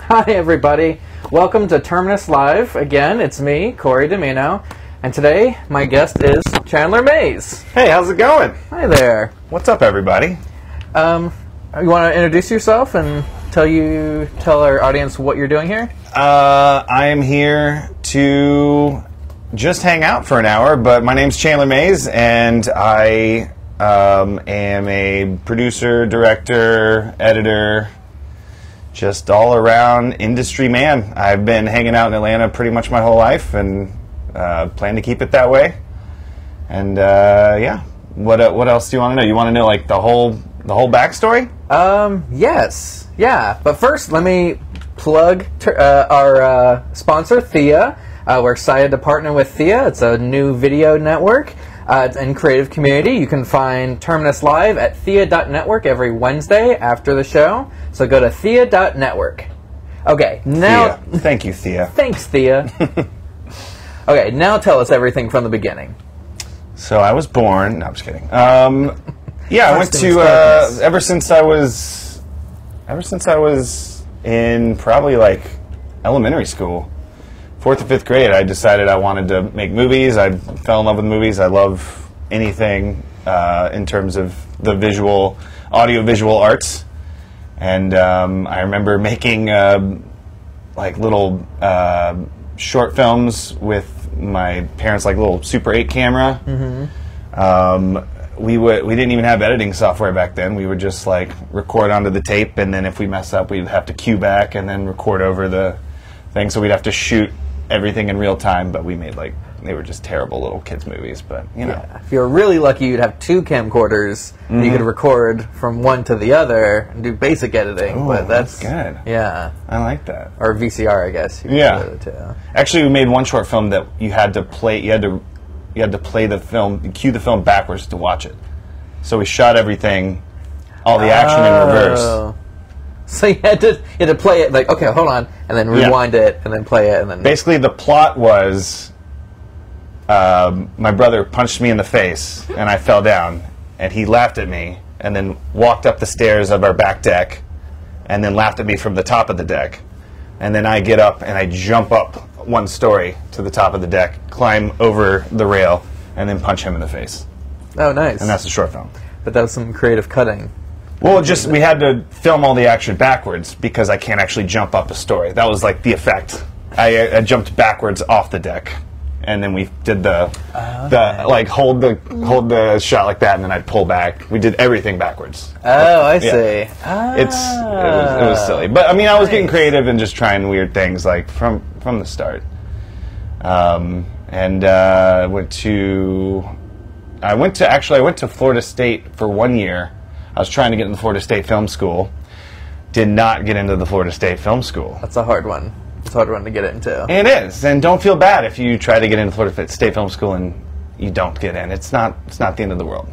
Hi, everybody. Welcome to Terminus Live. Again, it's me, Corey Domino, and today my guest is Chandler Mays. Hey, how's it going? Hi there. What's up, everybody? You want to introduce yourself and tell our audience what you're doing here? I am here to just hang out for an hour, but my name's Chandler Mays, and I am a producer, director, editor, just all-around industry man. I've been hanging out in Atlanta pretty much my whole life, and plan to keep it that way. And yeah, what else do you want to know? You want to know like the whole backstory? Yes. Yeah. But first, let me plug our sponsor, Thea. We're excited to partner with Thea. It's a new video network and creative community. You can find Terminus Live at thea.network every Wednesday after the show. So go to thea.network. Okay, now... Thea. Thank you, Thea. Thanks, Thea. Okay, now tell us everything from the beginning. So I was born... No, I'm just kidding. Yeah, I went to... ever since I was in probably like elementary school, 4th or 5th grade, I decided I wanted to make movies. I fell in love with movies. I love anything in terms of the audio-visual arts. And I remember making like little short films with my parents' like little Super 8 camera. Mm-hmm. We didn't even have editing software back then. We would just like record onto the tape, and then if we mess up, we'd have to cue back and then record over the thing. So we'd have to shoot everything in real time, but we made like, they were just terrible little kids movies, but you know. Yeah. If you were really lucky, you'd have 2 camcorders. Mm-hmm. You could record from one to the other and do basic editing. Ooh, but that's good. Yeah. I like that. Or VCR, I guess. Yeah. Actually, we made one short film that you had to play. You had to play the film, cue the film backwards to watch it. So we shot everything, all the action in reverse. So you had to play it like, okay, hold on, and then rewind it, and then play it, and then... Basically, the plot was my brother punched me in the face, and I fell down, and he laughed at me, and then walked up the stairs of our back deck, and then laughed at me from the top of the deck. And then I get up, and I jump up 1 story to the top of the deck, climb over the rail, and then punch him in the face. Oh, nice. And that's the short film. But that was some creative cutting. Well, we had to film all the action backwards because I can't actually jump up a story. That was like the effect. I jumped backwards off the deck, and then we did the like hold the shot like that, and then I'd pull back. We did everything backwards. Oh, I see. It was silly, but I mean, I was getting creative and just trying weird things like from the start. And I went to Florida State for 1 year. I was trying to get into the Florida State Film School. Did not get into the Florida State Film School. That's a hard one. It's a hard one to get into. It is, and don't feel bad if you try to get into Florida State Film School and you don't get in. It's not the end of the world.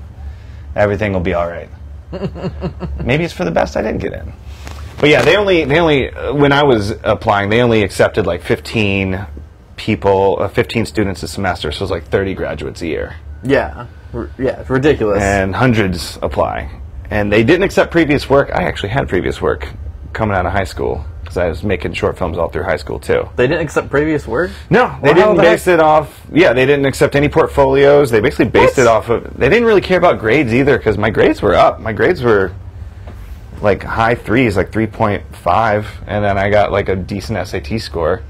Everything will be all right. Maybe it's for the best I didn't get in. But yeah, they only when I was applying, they only accepted like 15 people, 15 students a semester, so it was like 30 graduates a year. Yeah, it's ridiculous. And hundreds apply. And they didn't accept previous work. I actually had previous work coming out of high school because I was making short films all through high school too. They didn't accept previous work? No, they didn't base it off. Yeah, they didn't accept any portfolios. They basically based it off of. They didn't really care about grades either because my grades were up. My grades were like high 3s, like 3.5, and then I got like a decent SAT score.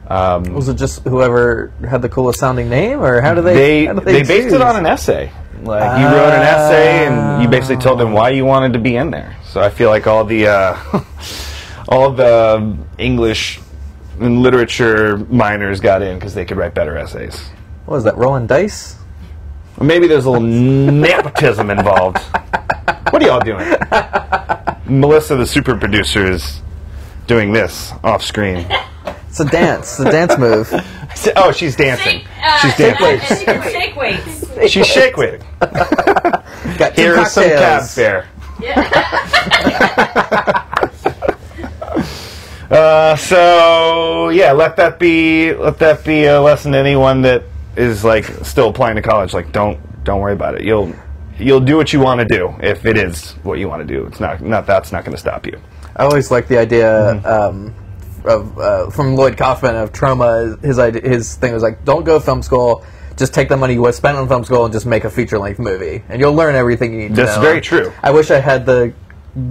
Was it just whoever had the coolest sounding name, or how do they? They based it on an essay. Like you wrote an essay, and you basically told them why you wanted to be in there. So I feel like all the English and literature minors got in because they could write better essays. What was that? Rolling dice? Or maybe there's a little nepotism involved. What are y'all doing? Melissa, the super producer, is doing this off screen. It's a dance. It's a dance move. Oh, she's dancing. She's dancing. Shake weights. She's shake weighting. Got Here is some cab fare. Yeah. So yeah, let that be a lesson to anyone that is like still applying to college. Like, don't worry about it. you'll do what you want to do if it is what you want to do. It's not that's not going to stop you. I always like the idea of from Lloyd Kaufman of Trauma. His thing was like, don't go to film school. Just take the money you spent on film school and just make a feature-length movie, and you'll learn everything you need to know. That's very true. I wish I had the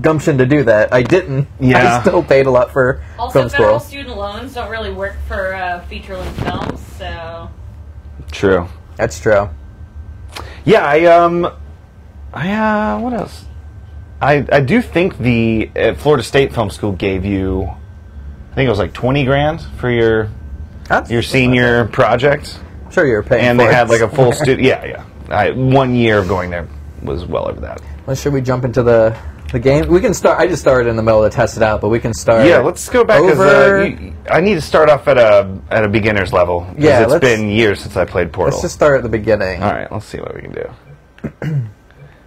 gumption to do that. I didn't. Yeah. I still paid a lot for film school. Federal student loans don't really work for feature-length films, so... True. That's true. Yeah, what else? I do think the Florida State Film School gave you, I think it was like $20,000 for your senior project. I'm sure you were paying. And for they it. had like a full student. Yeah. 1 year of going there was well over that. Well, should we jump into the game? We can start. I just started in the middle to test it out, but we can start. Yeah, let's go back. I need to start off at a beginner's level. Yeah, it's been years since I played Portal. Let's just start at the beginning. All right, let's see what we can do.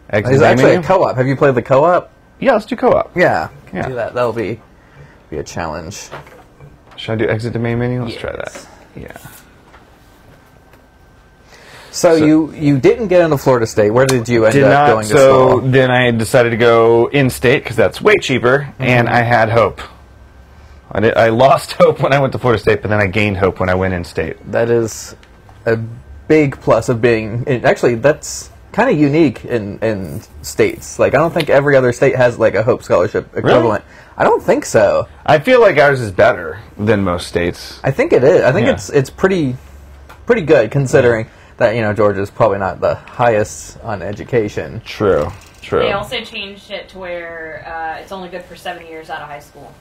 There's actually a co-op. Have you played the co-op? Yeah, let's do co-op. Yeah, Yeah. do that. That'll be a challenge. Should I do exit the main menu? Let's try that. Yes. Yeah. So you didn't get into Florida State. Where did you end up going to So school? then I decided to go in-state because that's way cheaper, and I had hope. I lost hope when I went to Florida State, but then I gained hope when I went in-state. That is a big plus of being... Actually, that's kind of unique in states. Like, I don't think every other state has like a Hope Scholarship equivalent. Really? I don't think so. I feel like ours is better than most states. I think it is. I think it's pretty good considering that Georgia's probably not the highest on education. True. They also changed it to where it's only good for 7 years out of high school.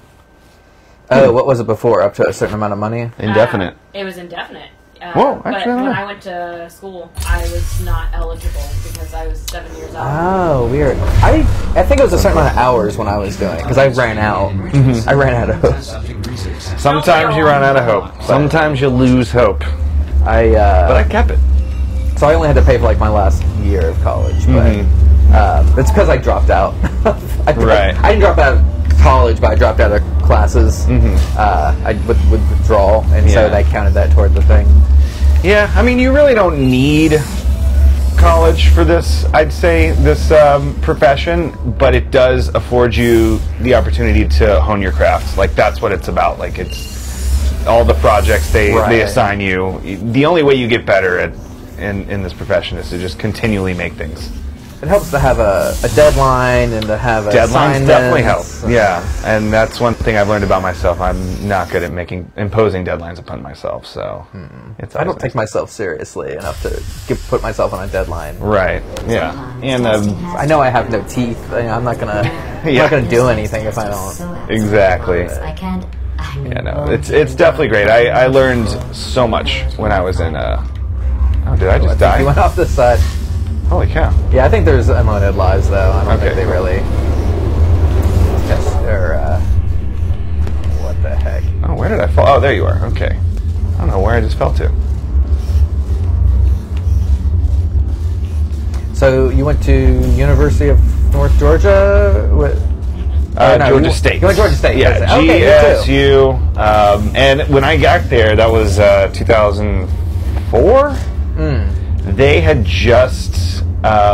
Oh, what was it before? Up to a certain amount of money? Indefinite. It was indefinite. Whoa, but actually, I don't when know. I went to school, I was not eligible because I was 7 years out. Oh, weird. I think it was a certain amount of hours when I was doing it because I ran out. I ran out of hope. Sometimes you run out of hope. Sometimes you lose hope. But I kept it. So I only had to pay for like my last year of college, but it's because I dropped out. I didn't drop out of college, but I dropped out of classes. With withdrawal, and so they counted that toward the thing. Yeah, I mean, you really don't need college for this, I'd say, this profession, but it does afford you the opportunity to hone your craft. Like, that's what it's about. Like, it's all the projects they assign you. The only way you get better in this profession is to just continually make things. It helps to have a deadline and to have Deadlines definitely help. Yeah, and that's one thing I've learned about myself. I'm not good at imposing deadlines upon myself. So I don't take myself seriously enough to put myself on a deadline. Right. Yeah. And I know I have no teeth. I'm not gonna do anything if I don't. Exactly. Yeah. No. It's definitely great. I learned so much when I was in. Oh, did I just die? You went off the side. Holy cow. Yeah, I think there's unlimited lives, though. I don't think they really... What the heck? Oh, where did I fall? Oh, there you are. Okay. I don't know where I just fell to. So, you went to University of North Georgia? Georgia State. You went to Georgia State. Yeah, GSU. And when I got there, that was 2004? They had just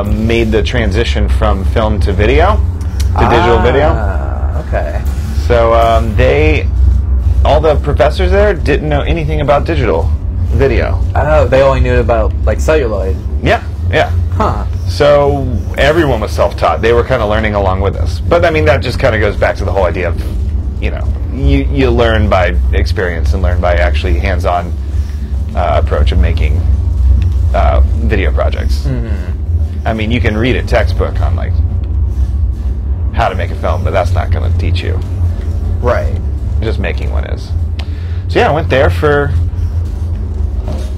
made the transition from film to video, to digital video. Okay. So all the professors there didn't know anything about digital video. Oh, they only knew about like celluloid. Yeah. Huh. So everyone was self-taught. They were kind of learning along with us. But I mean, that just kind of goes back to the whole idea of, you learn by experience and learn by actually hands-on approach of making video projects. I mean, you can read a textbook on like how to make a film, but that's not going to teach you. Right. Just making one is. So yeah, I went there for.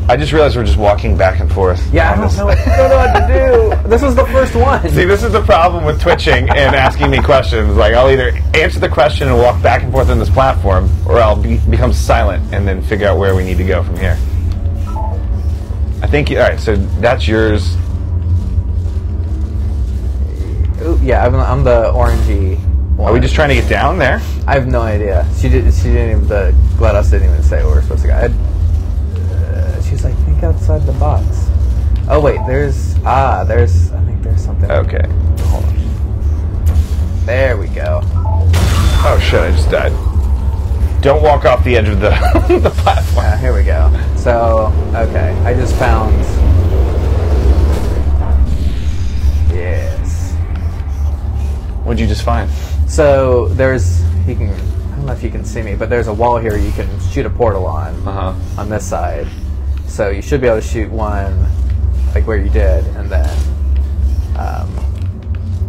I just realized we're just walking back and forth. Yeah, I don't know what to do. This was the first one. See, this is the problem with twitching and asking me questions. Like, I'll either answer the question and walk back and forth on this platform, or I'll become silent and then figure out where we need to go from here. I think. All right, so that's yours. Ooh, yeah, I'm the orangey one. Are we just trying to get down there? I have no idea. She didn't even. GLaDOS didn't even say where we're supposed to go. She's like, think outside the box. Oh wait, there's. I think think there's something. Okay. Hold on. There we go. Oh shit! I just died. Don't walk off the edge of the the platform. Here we go. So, okay, I just found. Yes. What'd you just find? So there's I don't know if you can see me, but there's a wall here you can shoot a portal on. On this side. So you should be able to shoot one, like where you did, and then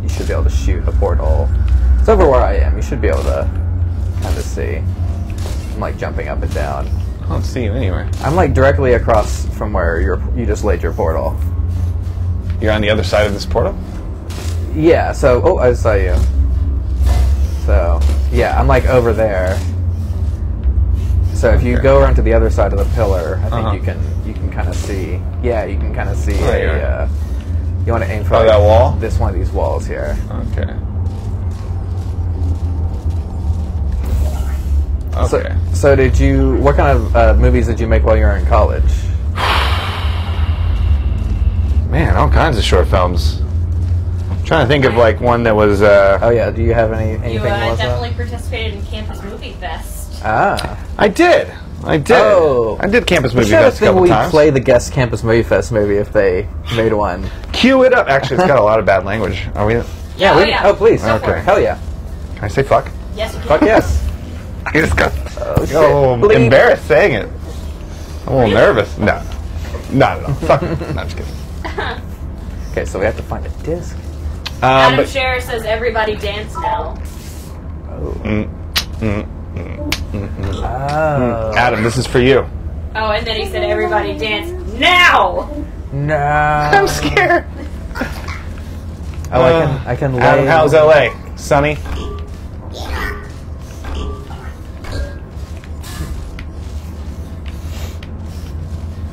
you should be able to shoot a portal. It's over where I am. You should be able to kind of see. I'm like jumping up and down. I don't see you anywhere. I'm like directly across from where you just laid your portal. You're on the other side of this portal? Yeah, so I saw you. So yeah, I'm like over there. So if you go around to the other side of the pillar, I think you can kind of see. Yeah, you can kind of see you want to aim for that wall? This one of these walls here. Okay. Okay. So did you? What kind of movies did you make while you were in college? Man, all kinds of short films. I'm trying to think of like one that was. Oh yeah. Do you have anything? You Melissa? definitely participated in Campus Movie Fest. Ah. I did. Oh. I did Campus Movie We should have Fest a couple we times. play the guest Campus Movie Fest movie if they made one. Cue it up. Actually, it's got a lot of bad language. Are we? Yeah, Oh please. Go for it. Hell yeah. Can I say fuck? Yes, you can. Fuck yes. I just got shit. a little Bleep. embarrassed saying it. I'm a little nervous. No, not at all. Fuck. No, I'm just kidding. Okay, so we have to find a disc. Adam But- Scherer says everybody dance now. Oh. Oh. Adam, this is for you. Oh, and then he said everybody dance now. No. I'm scared. Oh, I can lay. Adam, how's LA? Sunny?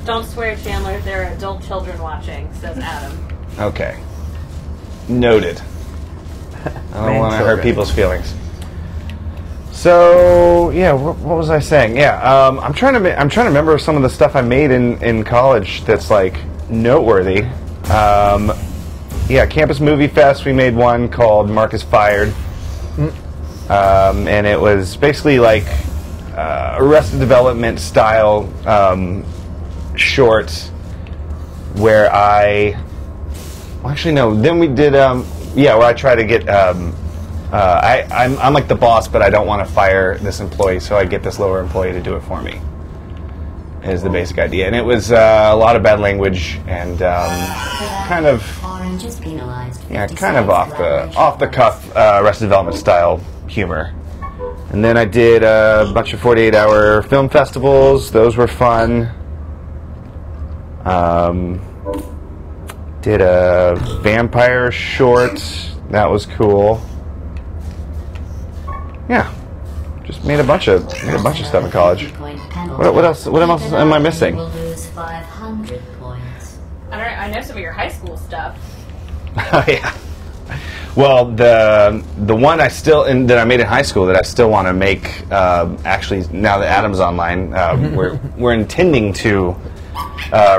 Don't swear, Chandler. There are adult children watching, says Adam. Okay. Noted. I don't want to hurt people's feelings. So yeah, what was I saying? Yeah, I'm trying to remember some of the stuff I made in college that's like noteworthy. Yeah, Campus Movie Fest. We made one called Mark is Fired, and it was basically like Arrested Development style short where actually no. Then we did where I try to get. I'm like the boss, but I don't want to fire this employee, so I get this lower employee to do it for me. Is the basic idea, and it was a lot of bad language and kind of off the cuff Arrested Development style humor. And then I did a bunch of 48-hour film festivals; those were fun. Did a vampire short, that was cool. Yeah, just made a bunch of stuff in college. What else? What else am I missing? I know some of your high school stuff. Oh yeah. Well, the one that I made in high school that I still want to make. Actually, now that Adam's online, we're intending to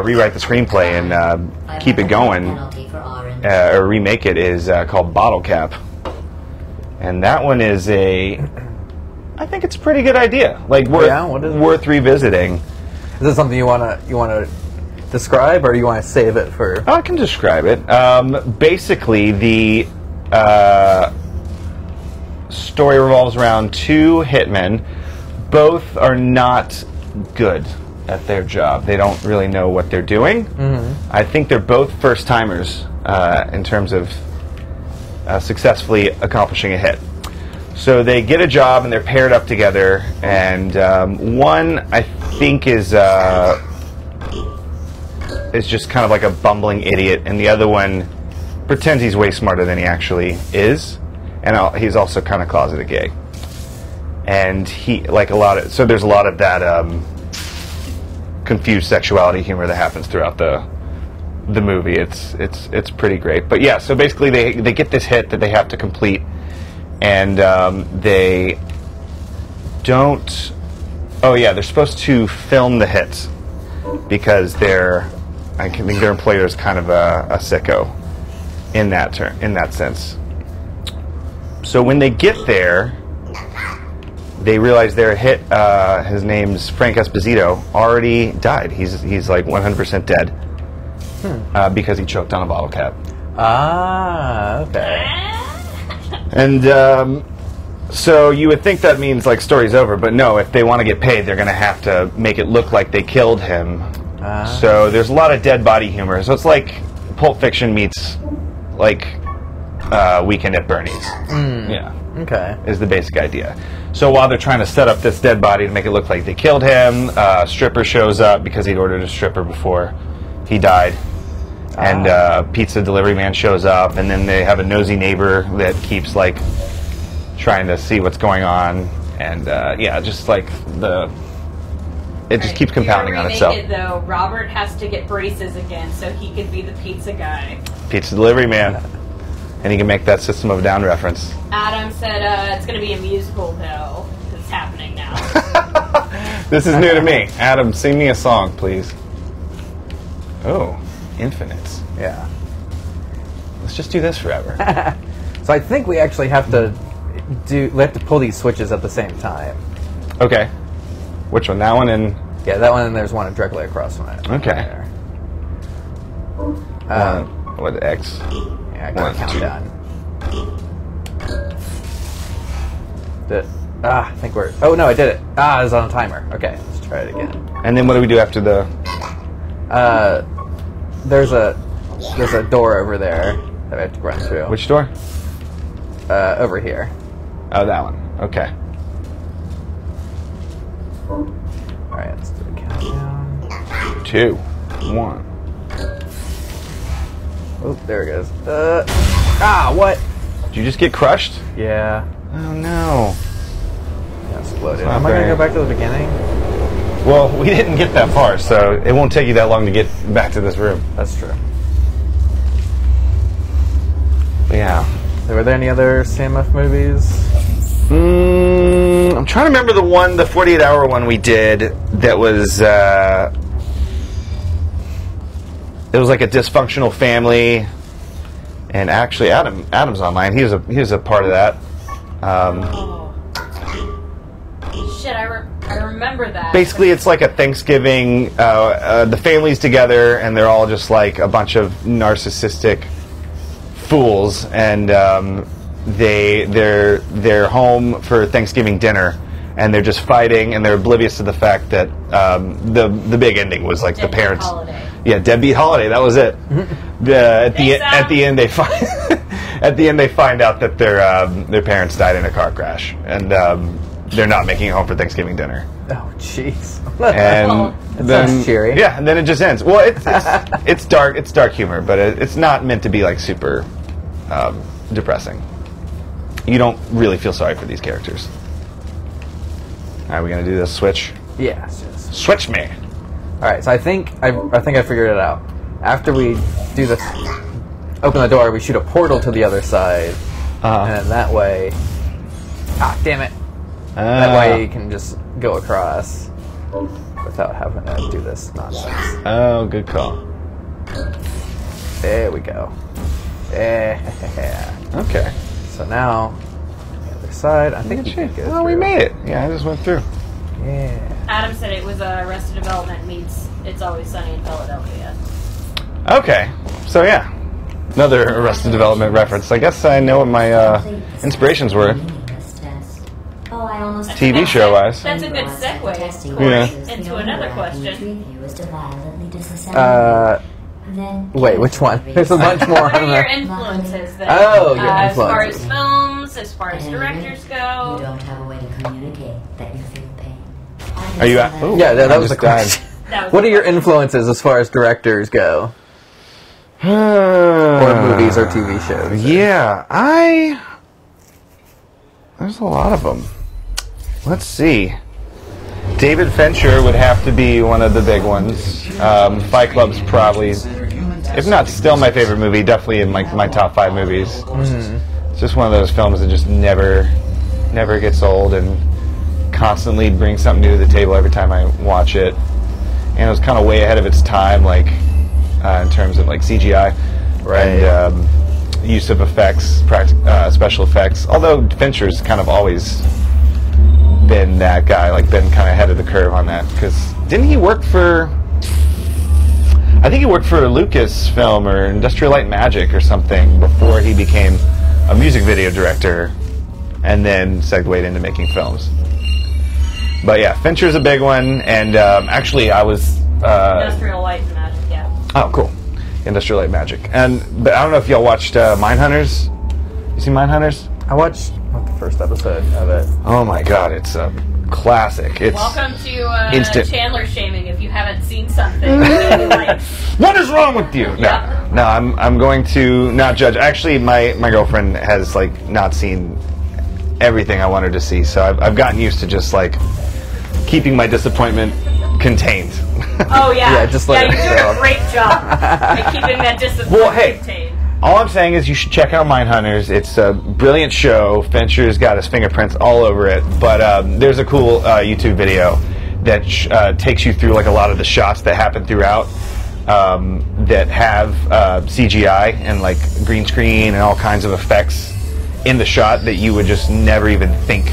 rewrite the screenplay and keep it going, or remake it. Is called Bottle Cap. And that one is I think it's a pretty good idea. Like worth revisiting. Is this something you wanna describe, or you want to save it for? I can describe it. Basically, the story revolves around two hitmen. Both are not good at their job. They don't really know what they're doing. Mm-hmm. I think they're both first timers in terms of successfully accomplishing a hit. So they get a job and they're paired up together, and one I think is just kind of like a bumbling idiot, and the other one pretends he's way smarter than he actually is, and he's also kind of closeted gay. And so there's a lot of that confused sexuality humor that happens throughout the movie. It's pretty great. But yeah, so basically they get this hit that they have to complete, and they don't. Oh yeah, they're supposed to film the hit because I think their employer is kind of a sicko, in that sense. So when they get there, they realize they're hit. His name's Frank Esposito. Already died. He's like 100% dead because he choked on a bottle cap. Ah, okay. And so you would think that means like story's over, but no. If they want to get paid, they're going to have to make it look like they killed him. So there's a lot of dead body humor. So it's like Pulp Fiction meets like Weekend at Bernie's. Yeah. Okay. Is the basic idea. So while they're trying to set up this dead body to make it look like they killed him, a stripper shows up because he'd ordered a stripper before he died. And pizza delivery man shows up, and then they have a nosy neighbor that keeps like trying to see what's going on, and just like it just keeps compounding on itself. It, though, Robert has to get braces again so he could be the pizza guy. Pizza delivery man, and he can make that System of a Down reference. Adam said it's going to be a musical, though. It's happening now. This is new to me. Adam, sing me a song, please. Oh. Infinites. Yeah. Let's just do this forever. So I think we actually have to pull these switches at the same time. Okay. Which one? That one and... Yeah, that one, and there's one directly across from it. Okay. There. What, X? Yeah, I got a countdown. I think we're... Oh, no, I did it. It was on a timer. Okay, let's try it again. And then what do we do after the... There's a door over there that we have to run through. Which door? Over here. Oh, that one. Okay. Alright, let's do the countdown. 2, 1. Oh, there it goes. What? Did you just get crushed? Yeah. Oh, no. Yeah, exploded. Am I going to go back to the beginning? Well, we didn't get that far, so it won't take you that long to get back to this room. That's true. Yeah. Were there any other CMF movies? I'm trying to remember the 48-hour one we did that was... it was like a dysfunctional family, and actually Adam's online. He was a part of that. Shit, I remember that. Basically, it's like a Thanksgiving. The family's together, and they're all just like a bunch of narcissistic fools, and they're home for Thanksgiving dinner, and they're just fighting, and they're oblivious to the fact that the big ending was like Deadbeat the parents. Holiday. Yeah, Deadbeat Holiday. That was it. At the end, they find out that their parents died in a car crash, and they're not making it home for Thanksgiving dinner. Oh, jeez. And That sounds cheery. Yeah, and then it just ends. Well, it's dark. It's dark humor, but it's not meant to be like super depressing. You don't really feel sorry for these characters. All right, we gonna do this switch? Yes. Switch me. All right, so I think I figured it out. After we do this, open the door, we shoot a portal to the other side, and that way, damn it! That way you can just go across without having to do this nonsense. Oh, good call. There we go. Yeah. Okay. So now, the other side, I think it should go Oh, we through. made it. Yeah, I just went through. Yeah. Adam said it was Arrested Development meets It's Always Sunny in Philadelphia. Okay. So, yeah. Another Arrested Development reference. I guess I know what my inspirations were. TV show-wise. That's a good segue into another question. Wait, which one? There's a bunch more. What are your influences then? Oh, your As far as influences. films, as far as directors You go. don't have a way to communicate that you feel pain. Are you at? Ooh, Yeah, that I was the just died. question. That was What the are your question. influences as far as directors go? Or movies or TV shows? Yeah, there's a lot of them. Let's see. David Fincher would have to be one of the big ones. Fight Club's probably, if not still my favorite movie, definitely in my top 5 movies. It's just one of those films that just never gets old and constantly brings something new to the table every time I watch it. And it was kind of way ahead of its time, like in terms of like CGI. Right. And use of effects, special effects. Although Fincher's kind of always been that guy, like been kind of ahead of the curve on that. Because didn't he work for? I think he worked for Lucasfilm or Industrial Light and Magic or something before he became a music video director, and then segued into making films. But yeah, Fincher's a big one, and actually I was... Industrial Light and Magic, yeah. Oh, cool. Industrial Light and Magic. But I don't know if y'all watched Mindhunters. You seen Mindhunters? I watched the first episode of it. Oh my god, it's a classic. It's Welcome to instant. Chandler shaming if you haven't seen something. Like, what is wrong with you? No, I'm going to not judge. Actually, my girlfriend has like not seen everything I wanted to see, so I've gotten used to just like keeping my disappointment contained. oh yeah, Yeah, just let you're it doing go. a great job at keeping that discipline Well, hey. contained. All I'm saying is you should check out Mindhunters. It's a brilliant show. Fincher's got his fingerprints all over it. But there's a cool YouTube video that takes you through like a lot of the shots that happen throughout that have CGI and like green screen and all kinds of effects in the shot that you would just never even think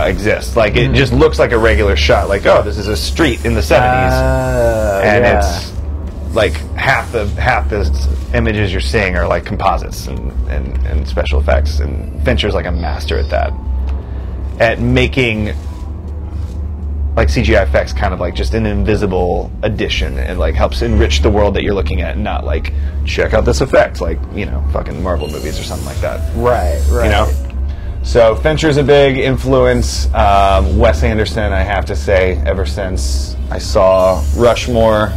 exist. Like it just looks like a regular shot. Like, oh, this is a street in the 70s, and it's like half the images you're seeing are like composites and special effects. And Fincher's like a master at that, at making like CGI effects kind of like just an invisible addition, and like helps enrich the world that you're looking at, and not like check out this effect like, you know, fucking Marvel movies or something like that. Right. You know? So Fincher's a big influence. Wes Anderson, I have to say, ever since I saw Rushmore,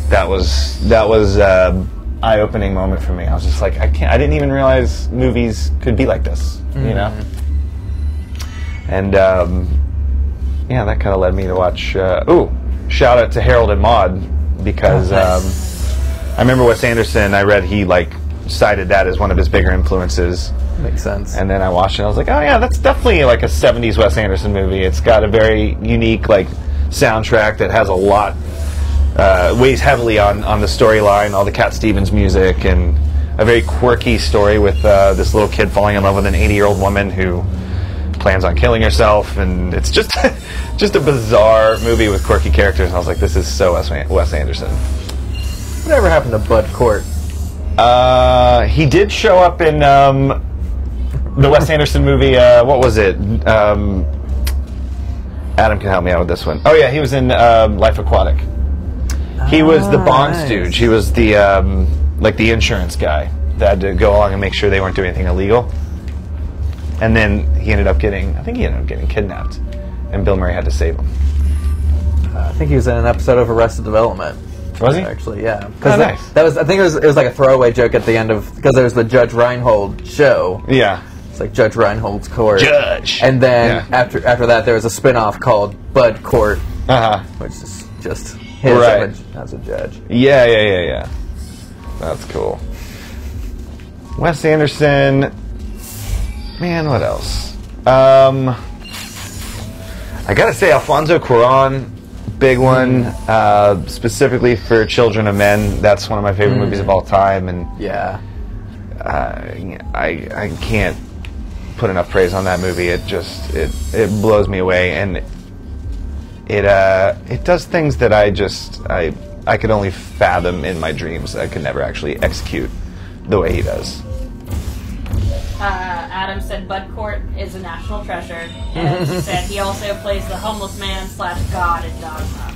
that was eye-opening moment for me. I was just like, I didn't even realize movies could be like this, you know? And yeah, that kind of led me to watch. Shout out to Harold and Maude, because I remember Wes Anderson. I read he like cited that as one of his bigger influences. Makes sense. And then I watched it and I was like, oh yeah, that's definitely like a 70s Wes Anderson movie. It's got a very unique like soundtrack that has a lot, weighs heavily on the storyline, all the Cat Stevens music, and a very quirky story with this little kid falling in love with an 80-year-old woman who plans on killing herself, and it's just just a bizarre movie with quirky characters, and I was like, this is so Wes Anderson. Whatever happened to Bud Cort? He did show up in the Wes Anderson movie, what was it? Adam can help me out with this one. Oh yeah, he was in Life Aquatic. He was the Bond nice. stooge. He was the like the insurance guy that had to go along and make sure they weren't doing anything illegal. And then he ended up getting kidnapped, and Bill Murray had to save him. I think he was in an episode of Arrested Development. Was he? Actually, yeah. Oh, nice. That was. I think it was like a throwaway joke at the end of, because there was the Judge Reinhold show. Yeah. It's like Judge Reinhold's Court. Judge. And then Yeah. after that, there was a spin-off called Bud Court, which is just his Right. image as a judge. Yeah. That's cool. Wes Anderson. Man, what else? I gotta say, Alfonso Cuarón, big one, specifically for Children of Men. That's one of my favorite movies of all time, and Yeah. I can't put enough praise on that movie. It just it blows me away, and it does things that I could only fathom in my dreams. I could never actually execute the way he does. Adam said Bud Cort is a national treasure, and he said he also plays the homeless man / God in Dog Rush.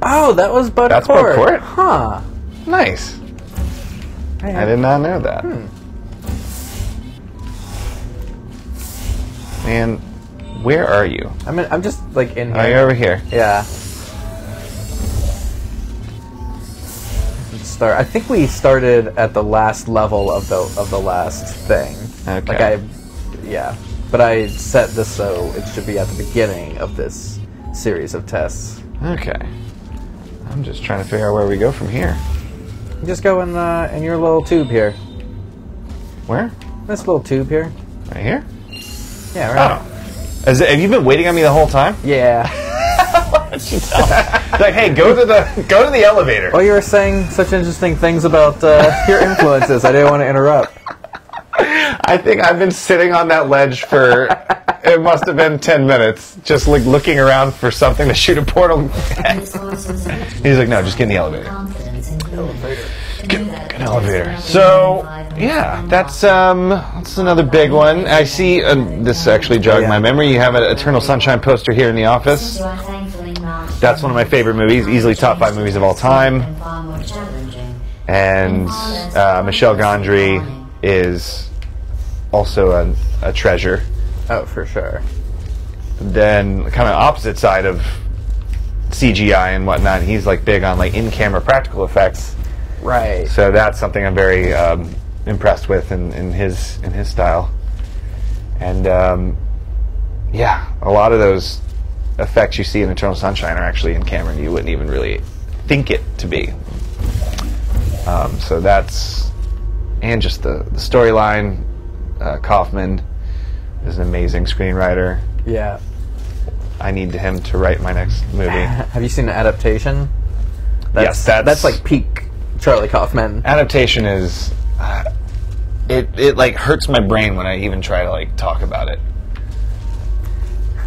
Oh, that was Bud That's Cort. Bud Cort? Huh. Nice. I did not know that. Man, where are you? I'm just like in here. Oh, you're over here. Yeah. I think we started at the last level of the last thing. Okay. Like but I set this so it should be at the beginning of this series of tests. Okay. I'm just trying to figure out where we go from here. You just go in your little tube here. Where? This little tube here. Right here? Yeah, right. Oh. Have you been waiting on me the whole time? Yeah. should tell him. Like, hey, go to the elevator. Well, you were saying such interesting things about your influences. I didn't want to interrupt. I think I've been sitting on that ledge for, it must have been 10 minutes, just like looking around for something to shoot a portal. He's like, no, just get in the elevator. Get an elevator. So, yeah, that's another big one. I see, this actually jogged my memory, you have an Eternal Sunshine poster here in the office. That's one of my favorite movies, easily top 5 movies of all time. And Michel Gondry is also a treasure. Oh, for sure. Then, kind of opposite side of CGI and whatnot, he's like big on like in-camera practical effects. Right. So that's something I'm very impressed with in his style. And yeah, a lot of those effects you see in Eternal Sunshine are actually in camera, and you wouldn't even really think it to be. So that's, and just the storyline. Kaufman is an amazing screenwriter. Yeah. I need him to write my next movie. Have you seen the adaptation? Yes, that's like peak Charlie Kaufman. Adaptation is it like hurts my brain when I even try to like talk about it,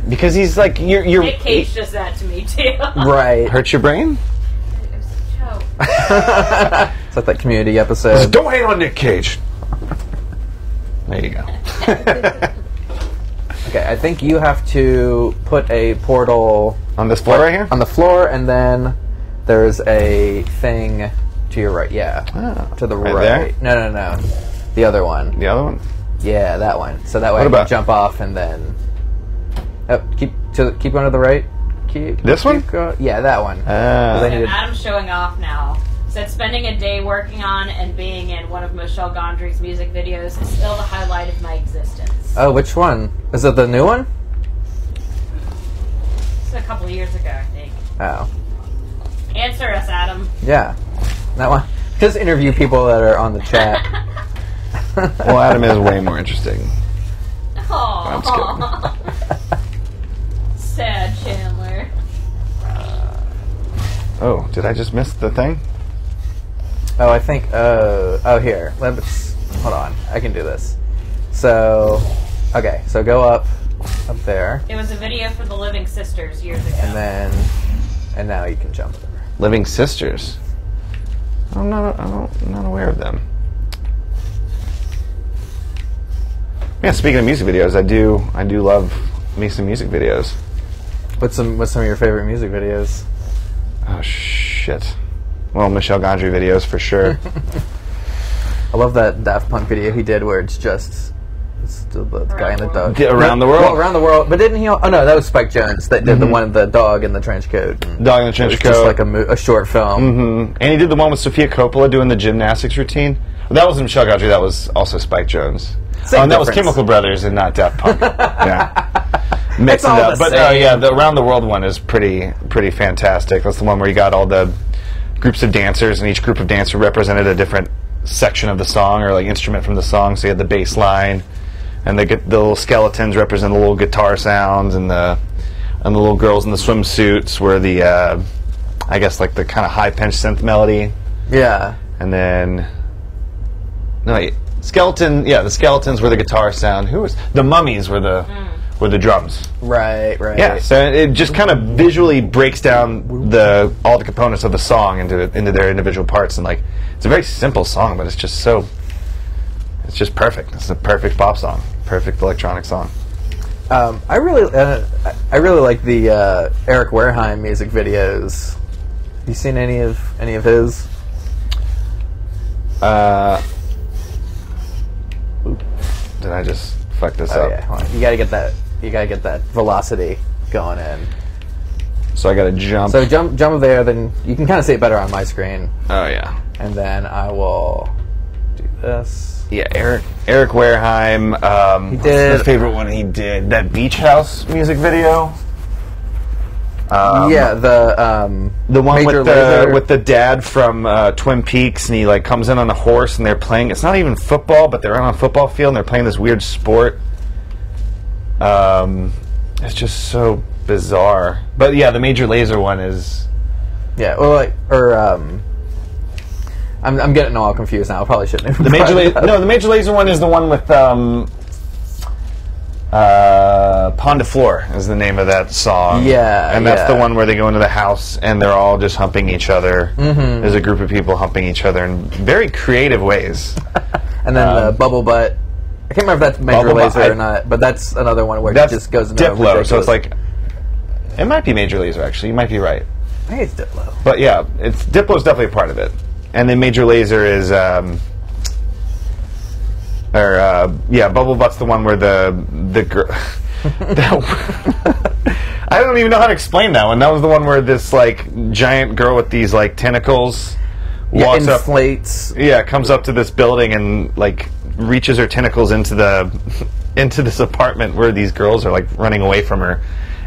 because he's like you're Nick Cage does that to me too. Right. Hurts your brain? It was a joke. It's like that Community episode. Don't hate on Nick Cage. There you go. Okay, I think you have to put a portal On this floor right here? on the floor, and then there's a thing to your right. Yeah, to the right right. there? No. The other one. The other one? Yeah, that one. So that way What you can about- jump off and then keep going to the right. This one? Yeah, that one. Ah. Then you And did- Adam's showing off now. Said spending a day working on and being in one of Michel Gondry's music videos is still the highlight of my existence. Oh, which one? Is it the new one? This is a couple of years ago, I think. Oh. Answer us, Adam. Yeah. That one. Just interview people that are on the chat. Well, Adam is way more interesting. Aww. Sad Chandler. Oh, did I just miss the thing? Oh, I think. Oh, here. Let's. Hold on. I can do this. So. Okay. So go up there, It was a video for the Living Sisters years ago. and now you can jump over. Living Sisters. I'm not aware of them. Yeah, speaking of music videos, I do love me some music videos. What's some of your favorite music videos? Oh shit. Well, Michel Gondry videos for sure. I love that Daft Punk video he did where it's the guy in the dog. Around the world. Well, around the world. But didn't he? Oh no, that was Spike Jonze that did the one of the dog in the trench coat. Dog in the trench It's coat. just like a short film. Mm-hmm. And he did the one with Sofia Coppola doing the gymnastics routine. Well, that wasn't Michel Gondry. That was also Spike Jonze. Same and that was difference. Chemical Brothers and not Daft Punk. Yeah. Mixing all it up. the But same. yeah, the Around the World one is pretty fantastic. That's the one where you got all the groups of dancers, and each group of dancers represented a different section of the song or like instrument from the song. So you had the bass line, and the little skeletons represent the little guitar sounds, and the little girls in the swimsuits were the I guess like the kind of high pitched synth melody. Yeah. And then the skeletons were the guitar sound. The Mummies were the drums. Right. Yeah, so it just kind of visually breaks down all the components of the song into their individual parts, and like it's a very simple song, but it's just perfect. It's a perfect pop song, perfect electronic song. I really like the Eric Wareheim music videos. You seen any of his? Did I just fuck this up? Yeah. Hold on. You gotta get that velocity going in. So I got to jump. So jump there, then you can kind of see it better on my screen, Oh yeah. and then I will do this. Yeah, Eric Wareheim. He What's did- the favorite one he did? That Beach House music video. Yeah, the one Major with Lazer. the dad from Twin Peaks, and he like comes in on a horse, and they're playing. It's not even football, but they're on a football field, and they're playing this weird sport. It's just so bizarre. But yeah, the Major Lazer one is... Yeah, well, like, or, I'm getting all confused now. I probably shouldn't have. The Major Lazer one is the one with, Pond de Floor is the name of that song. Yeah, and that's the one where they go into the house and they're all just humping each other. Mm-hmm. There's a group of people humping each other in very creative ways. And then the Bubble Butt. I can't remember if that's Major Lazer or not, but that's another one where it just goes into Diplo. ridiculous. So it's like, it might be Major Lazer actually. You might be right. I think it's Diplo. But yeah, Diplo's definitely a part of it. And then Major Lazer is, Bubble Butt's the one where the girl. I don't even know how to explain that one. That was the one where this like giant girl with these like tentacles walks inflates. Comes up to this building and like reaches her tentacles into this apartment where these girls are like running away from her,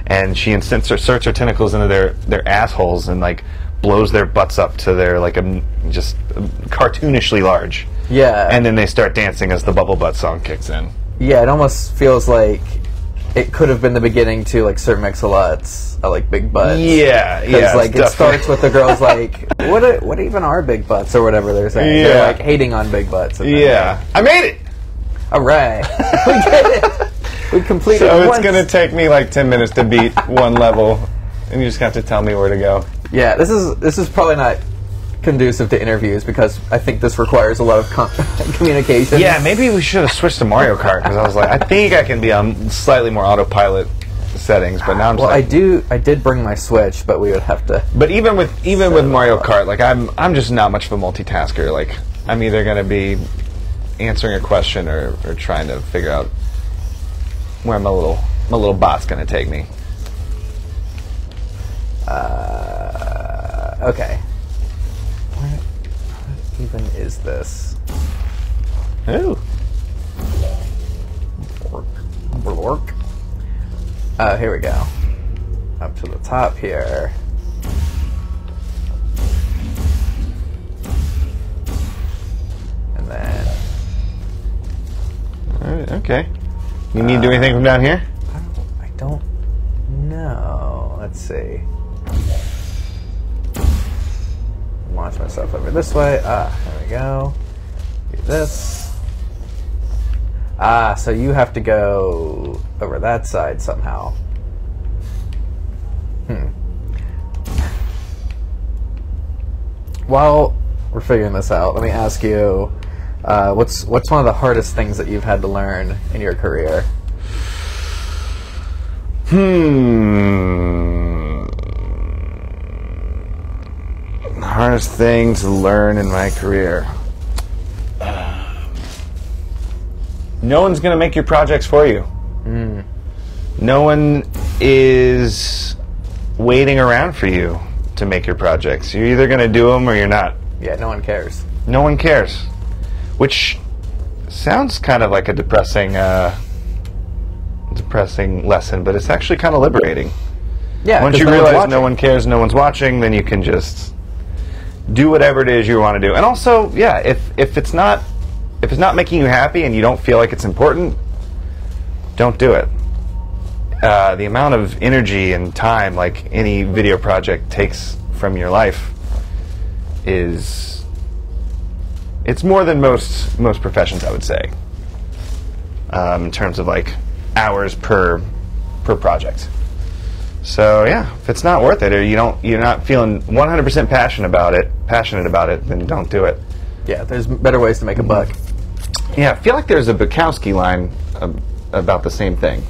and she inserts her tentacles into their assholes and like blows their butts up to their like just cartoonishly large. Yeah. And then they start dancing as the Bubble Butt song kicks in. Yeah, it almost feels like it could have been the beginning to like Sir Mix-a-Lot's like big butts. Yeah, because like it starts with the girls like what even are big butts or whatever they're saying. Yeah. They're like hating on big butts. Yeah, I made it. All right, we did it. We completed. So it's gonna take me like 10 minutes to beat one level, and you just have to tell me where to go. Yeah, this is probably not conducive to interviews because I think this requires a lot of communication. Yeah, maybe we should have switched to Mario Kart because I was like, I think I can be on slightly more autopilot settings, but now I'm just I did bring my Switch, but we would have to. But even with Mario Kart, like I'm just not much of a multitasker. Like I'm either going to be answering a question or trying to figure out where my little bot's going to take me. Okay. What even is this? Ooh. Work. Oh, here we go. Up to the top here. And then... Alright, okay. You need to do anything from down here? I don't know. Let's see. Launch myself over this way. There we go. Do this. So you have to go over that side somehow. While we're figuring this out, let me ask you, what's one of the hardest things that you've had to learn in your career? Hardest thing to learn in my career. No one's going to make your projects for you. No one is waiting around for you to make your projects. You're either going to do them or you're not. Yeah, no one cares. No one cares. Which sounds kind of like a depressing lesson, but it's actually kind of liberating. Yeah, once you realize no one cares, no one's watching, then you can just do whatever it is you want to do. And also, yeah, if it's not making you happy and you don't feel like it's important, don't do it. The amount of energy and time like any video project takes from your life it's more than most professions, I would say, in terms of like hours per project. So yeah, if it's not worth it, or you're not feeling 100% passionate about it, then don't do it. Yeah, there's better ways to make a buck. Yeah, I feel like there's a Bukowski line about the same thing.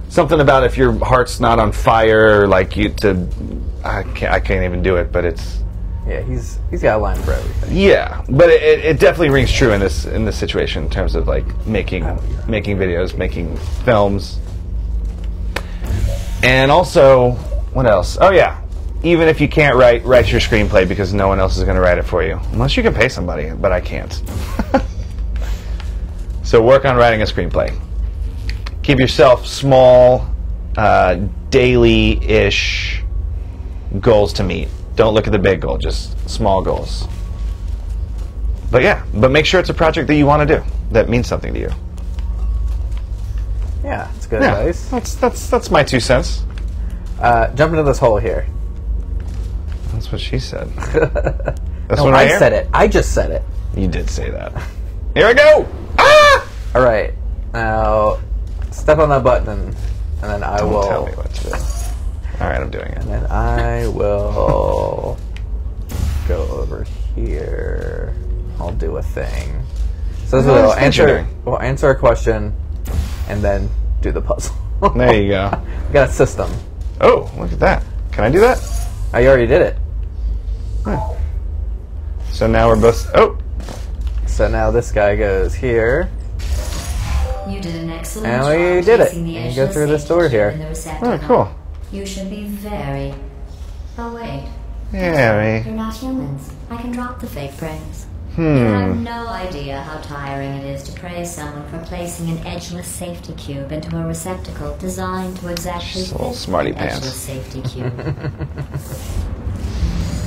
Something about if your heart's not on fire, like I can't even do it, but it's. Yeah, he's got a line for everything. Yeah, but it definitely rings true in this situation in terms of like making videos, making films. And also, what else? Oh yeah, even if you can't write your screenplay because no one else is going to write it for you, unless you can pay somebody, but I can't. So work on writing a screenplay. Give yourself small, daily-ish goals to meet. Don't look at the big goal, just small goals. But yeah, make sure it's a project that you want to do, that means something to you. Yeah, that's good advice. That's my 2 cents. Jump into this hole here. That's what she said. That's No, what I said it. I just said it. You did say that. Here we go! Ah! All right. Now, step on that button, and then I will... Tell me what to do. All right, I'm doing it. And then I will go over here. I'll do a thing. So this will answer a question, and then do the puzzle. There you go. We got a system. Oh, look at that. Can I do that? Oh, you already did it. Huh. So now we're both... Oh! So now this guy goes here. You did an excellent And job we did it. placing the And you go edgeless through this safety door cube here. in the receptacle. Oh, cool. You should be very... Oh, wait. Yeah, You're not humans. I can drop the fake praise. You have no idea how tiring it is to praise someone for placing an edgeless safety cube into a receptacle designed to exactly Just a little fit smarty an pants. edgeless safety cube.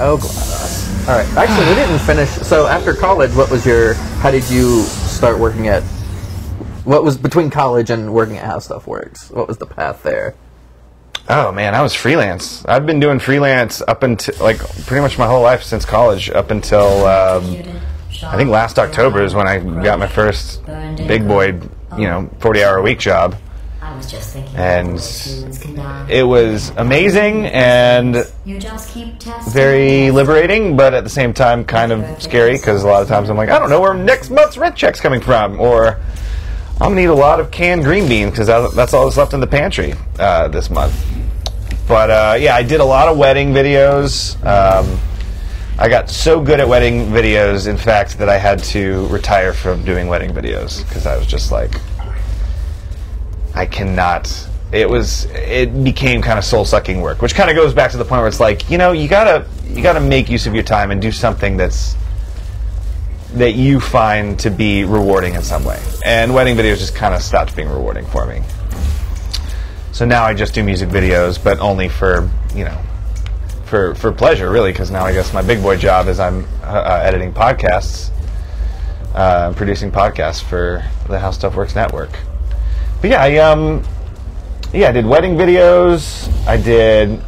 Oh, GLaDOS. All right. Actually, we didn't finish. So after college, how did you start working at... What was between college and working at How Stuff Works? What was the path there? Oh man, I was freelance. I've been doing freelance up until pretty much my whole life since college, up until I think last October is when I got my first big boy, 40-hour-a-week job. I was just thinking And humans can die. it was amazing and You just keep testing. very liberating, but at the same time kind of scary because a lot of times I'm like, I don't know where next month's rent check's coming from, or I'm gonna eat a lot of canned green beans because that's all that's left in the pantry this month. But yeah, I did a lot of wedding videos. I got so good at wedding videos, in fact, that I had to retire from doing wedding videos because I was just like, I cannot. It became kind of soul-sucking work, which kind of goes back to the point where it's like, you gotta make use of your time and do something that you find to be rewarding in some way. And wedding videos just kind of stopped being rewarding for me. So now I just do music videos, but only for for pleasure, really, because now I guess my big boy job is I'm editing podcasts, producing podcasts for the How Stuff Works network. But yeah, I did wedding videos, I did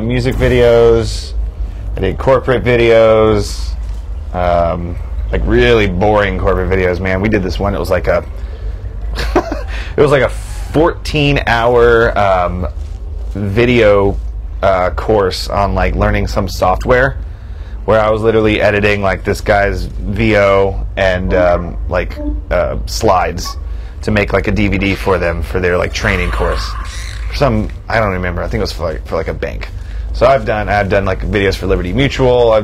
music videos, I did corporate videos, like really boring corporate videos. Man, we did this one. It was like a 14-hour video course on like learning some software, where I was literally editing like this guy's VO and slides to make like a DVD for them for their like training course. I don't remember. I think it was for like a bank. So I've done like videos for Liberty Mutual. I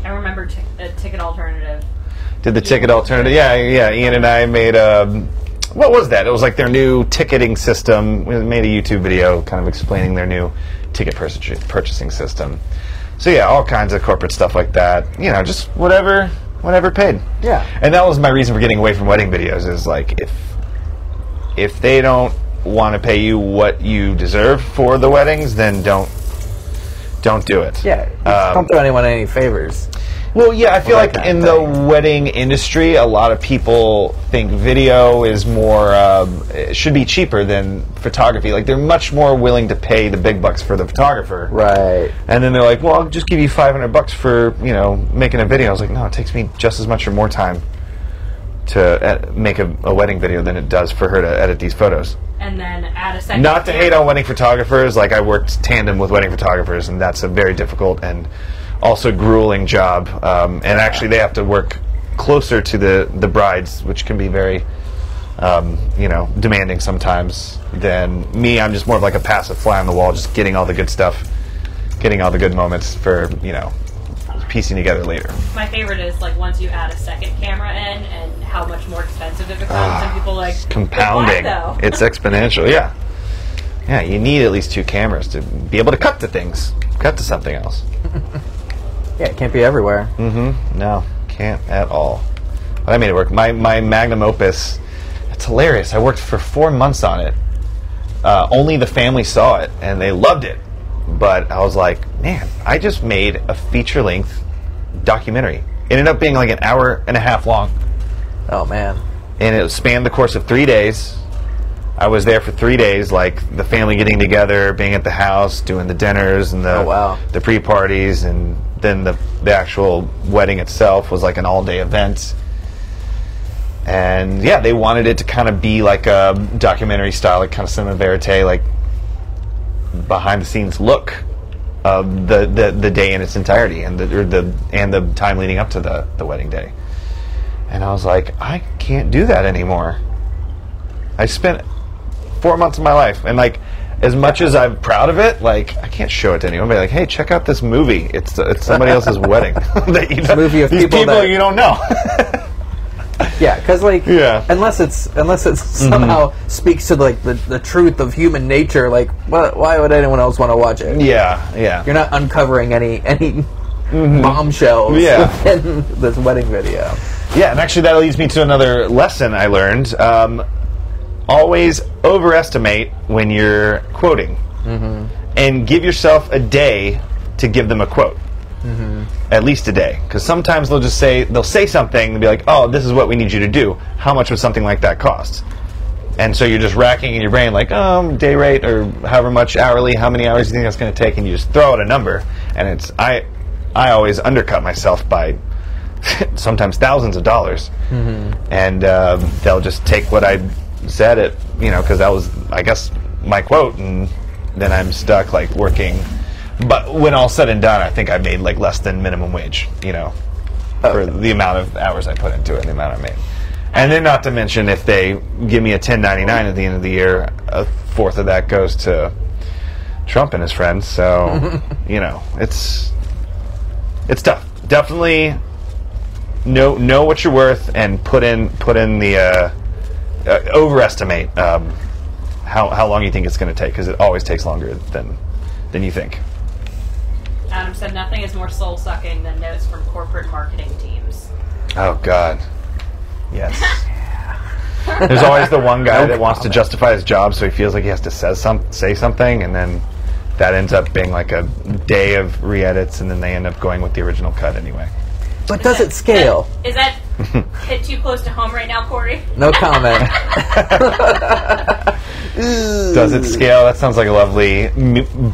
remember Ticket Alternative. Did the Ticket Alternative? Yeah. Ian and I made what was that? It was like their new ticketing system. We made a YouTube video kind of explaining their new ticket purchasing system. So yeah, all kinds of corporate stuff like that. Just whatever paid. Yeah. And that was my reason for getting away from wedding videos, is like if they don't want to pay you what you deserve for the weddings, then don't do it. Yeah. Don't do anyone any favors. Well, yeah, I feel like kind in of the thing. wedding industry, a lot of people think video is more, it should be cheaper than photography. Like, they're much more willing to pay the big bucks for the photographer. Right. And then they're like, well, I'll just give you $500 for, making a video. I was like, no, it takes me just as much or more time to make a wedding video than it does for her to edit these photos. And then add a second. Not to hate on wedding photographers. Like, I worked tandem with wedding photographers, and that's a very difficult and also grueling job. And actually, they have to work closer to the brides, which can be very, demanding sometimes than me. I'm just more of like a passive fly on the wall, just getting all the good stuff, getting all the good moments for, piecing together later. My favorite is like once you add a second camera in and how much more expensive it becomes, and people like It's compounding. "Why, though?" It's exponential. Yeah, you need at least 2 cameras to be able to cut to something else. Yeah, it can't be everywhere. No, can't at all. But I made it work. My magnum opus, it's hilarious. I worked for 4 months on it. Only the family saw it, and they loved it. But I was like, man, I just made a feature-length documentary. It ended up being like an hour and a half long. Oh man. And it spanned the course of 3 days. I was there for 3 days, like the family getting together, being at the house, doing the dinners and the pre-parties, and then the actual wedding itself was like an all-day event. And yeah, they wanted it to kind of be like a documentary style, like kind of cinema verite, like behind-the-scenes look of the day in its entirety, and the time leading up to the wedding day. And I was like, I can't do that anymore. I spent 4 months of my life, and like, as much as I'm proud of it, like, I can't show it to anyone. Be like, hey, check out this movie. It's somebody else's wedding. Movie of these people that you don't know. Yeah, because like, unless it somehow speaks to like the truth of human nature, like, why would anyone else want to watch it? Yeah. You're not uncovering any bombshells in this wedding video. Yeah, and actually that leads me to another lesson I learned. Always overestimate when you're quoting, and give yourself a day to give them a quote. At least a day, because sometimes they'll say something and be like, oh, this is what we need you to do. How much would something like that cost? And so you're just racking in your brain like, day rate, or however much hourly, how many hours do you think that's going to take, and you just throw out a number. And I always undercut myself by sometimes thousands of dollars. And they'll just take what I said it, because that was, I guess, my quote, and then I'm stuck like working. But when all said and done, I think I made like less than minimum wage, for the amount of hours I put into it and the amount I made. And then, not to mention, if they give me a 1099 at the end of the year, a fourth of that goes to Trump and his friends. So, it's tough. Definitely know what you're worth, and put in the overestimate how long you think it's going to take, because it always takes longer than you think. Adam said nothing is more soul-sucking than notes from corporate marketing teams. Oh, God. Yes. There's always the one guy that wants to justify his job, so he feels like he has to say something, and then that ends up being like a day of re-edits, and then they end up going with the original cut anyway. But does it scale? Is that hit too close to home right now, Corey? No comment. Does it scale? That sounds like a lovely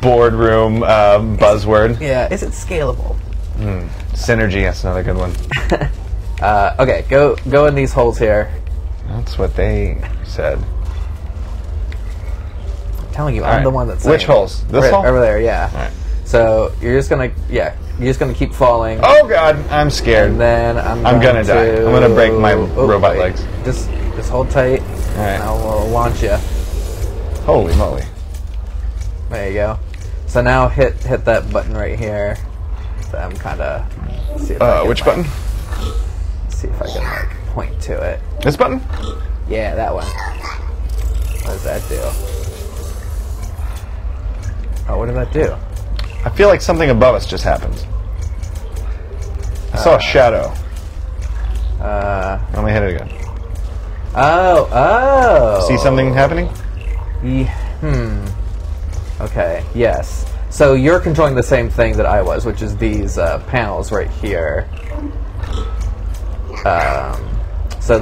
boardroom buzzword. Yeah, is it scalable? Synergy, that's another good one. Okay, go in these holes here. That's what they said. I'm telling you, I'm the one that's saying Which holes? This hole? Over there, yeah. All right. So you're just gonna keep falling. Oh God, I'm scared. And then I'm gonna die. I'm gonna break my robot legs. Just hold tight. All right. And I will launch you. Holy moly! There you go. So now hit that button right here. So I'm kind of which button? See if I can like point to it. This button? Yeah, that one. What does that do? Oh, what did that do? I feel like something above us just happened. I saw a shadow. Let me hit it again. Oh. See something happening? Okay, yes. So you're controlling the same thing that I was, which is these panels right here. So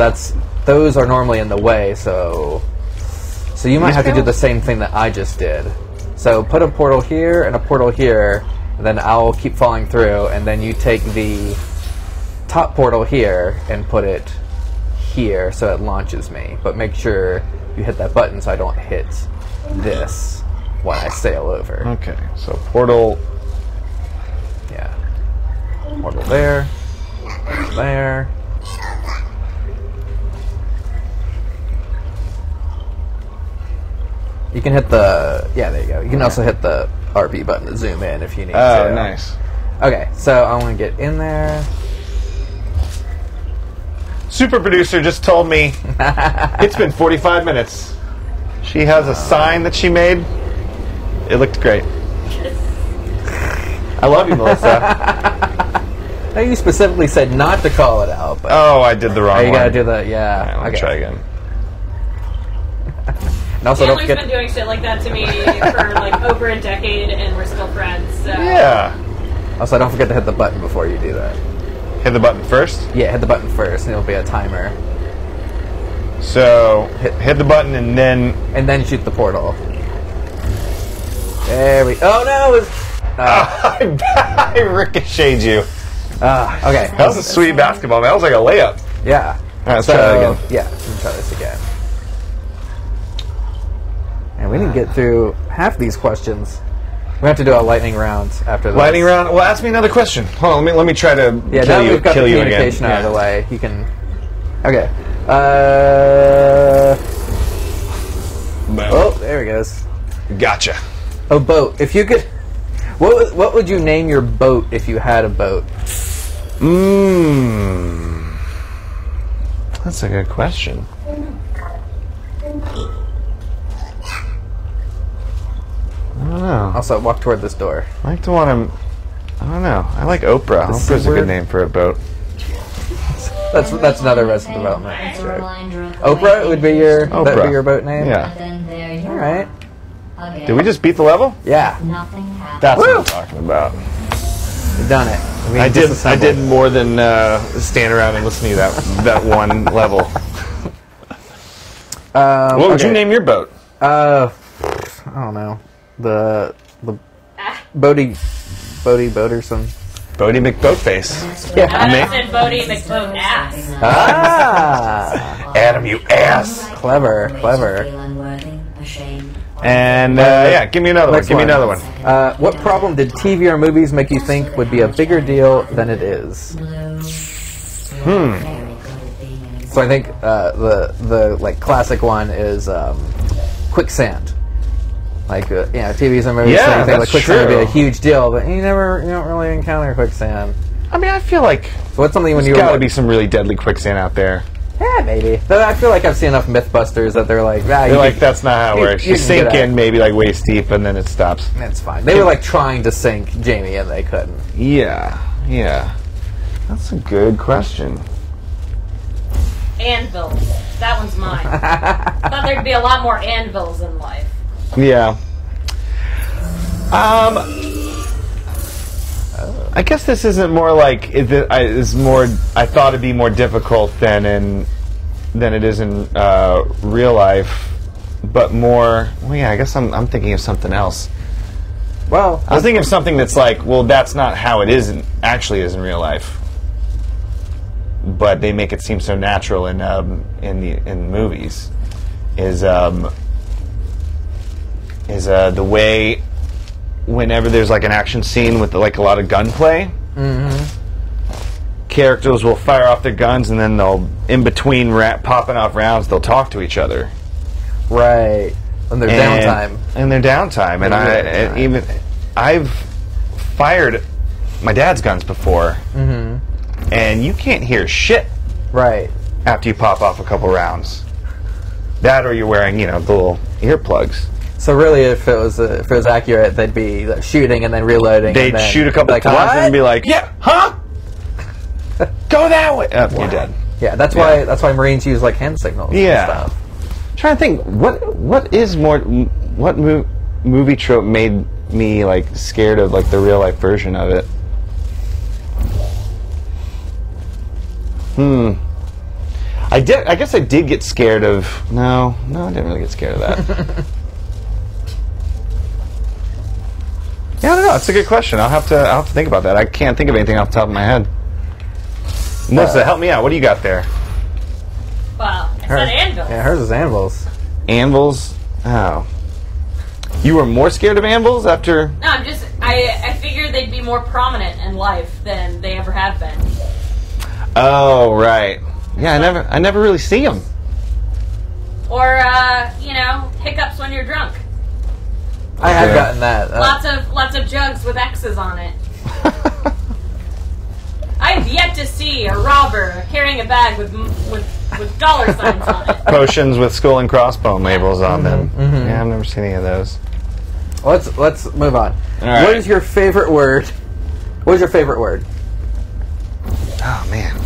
those are normally in the way, so you might have to do the same thing that I just did. So put a portal here and a portal here, and then I'll keep falling through, and then you take the top portal here and put it here so it launches me. But make sure you hit that button so I don't hit this when I sail over. Okay, so portal. Yeah. Portal there. There. You can hit the... Yeah, there you go. You can also hit the RB button to zoom in if you need to. Oh, nice. Okay, so I want to get in there. Super producer just told me it's been 45 minutes. She has a sign that she made. It looked great. I love you, Melissa. No, you specifically said not to call it out. But I did the wrong one. You gotta do that, yeah. All right, let me try again. And also Chandler's been doing shit like that to me for like over a decade, and we're still friends. So. Yeah. Also, don't forget to hit the button before you do that. Hit the button first? Yeah, hit the button first, and it'll be a timer. So hit the button and then shoot the portal. There we. Oh no! It was, I ricocheted you. Okay. That was a sweet basketball. That was like a layup. Yeah. All right, let's try that again. Yeah, let's try this again. And we didn't get through half these questions. We have to do a lightning round after this. Lightning round. Well, ask me another question. Hold on. Let me try to Yeah, kill now you. we've got Kill the you communication again. out of the way. You can. Okay. Boom. Oh, there he goes. Gotcha. Oh, boat. If you could, what would you name your boat if you had a boat? That's a good question. I don't know. Also, walk toward this door. I like to want to. I don't know. I like Oprah. Oprah's a word? good name for a boat. That's another Arrested Development. As a reminder of the Oprah way would be your Oprah. that'd be your boat name. Yeah. And then there you All right. are. Again. Did we just beat the level? Yeah, Nothing happened. That's Woo! what I'm talking about. we've done it. We I did disassembled. more than stand around and listen to that one level. What would you okay. name your boat? I don't know. The Bodie Boaterson. Bodie McBoatface. Yeah. I said Bodie McBoat ass. Ah, Adam, you ass. clever. Feel unworthy, ashamed. And yeah, give me another one. Next Give me one. another one. What problem did TV or movies make you think would be a bigger deal than it is? Blue. Very good at being an So I think the like classic one is quicksand. Like TVs and movies. Yeah, so you think that's like quicksand would be a true. huge deal, but you don't really encounter quicksand. I mean, I feel like So what's something when there's you got to were be some really deadly quicksand out there. yeah, maybe. But I feel like I've seen enough MythBusters that they're like, They're like, that's not how it works. You can sink get in maybe like waist deep and then it stops. That's fine. They were like trying to sink Jamie and they couldn't. Yeah. That's a good question. Anvils. That one's mine. Thought there'd be a lot more anvils in life. Yeah. I guess this isn't more like is more. I thought it'd be more difficult than it is in real life, but more. Well, yeah. I guess I'm thinking of something else. Well, I was thinking of something that's like, well, that's not how it actually is in real life, but they make it seem so natural in movies. Is the way whenever there's like an action scene with like a lot of gunplay, characters will fire off their guns and then they'll in between popping off rounds they'll talk to each other. right. And their downtime. And their downtime. And I've fired my dad's guns before, and you can't hear shit Right. after you pop off a couple rounds. That or you're wearing, the little earplugs. So really, if it was accurate, they'd be shooting and then reloading. They'd and then shoot a couple like, times "What?" and be like, "Yeah, huh? Go that way." You're dead. Yeah, that's why Marines use like hand signals. Yeah. And stuff. I'm trying to think what movie trope made me like scared of like the real life version of it. I guess I did get scared of. No, I didn't really get scared of that. Yeah, I don't know. It's a good question. I'll have to think about that. I can't think of anything off the top of my head. Melissa, help me out. What do you got there? Well, I said anvils. Yeah, hers is anvils. Anvils? Oh. You were more scared of anvils after... No, I figured they'd be more prominent in life than they ever have been. Oh, right. Yeah, I never really see them. Or, hiccups when you're drunk. I have Yeah. gotten that. Lots of jugs with X's on it. I've yet to see a robber carrying a bag with dollar signs on it. Potions with skull and crossbone labels on them. Yeah, I've never seen any of those. Let's move on. All right. What is your favorite word? What is your favorite word? Oh, man.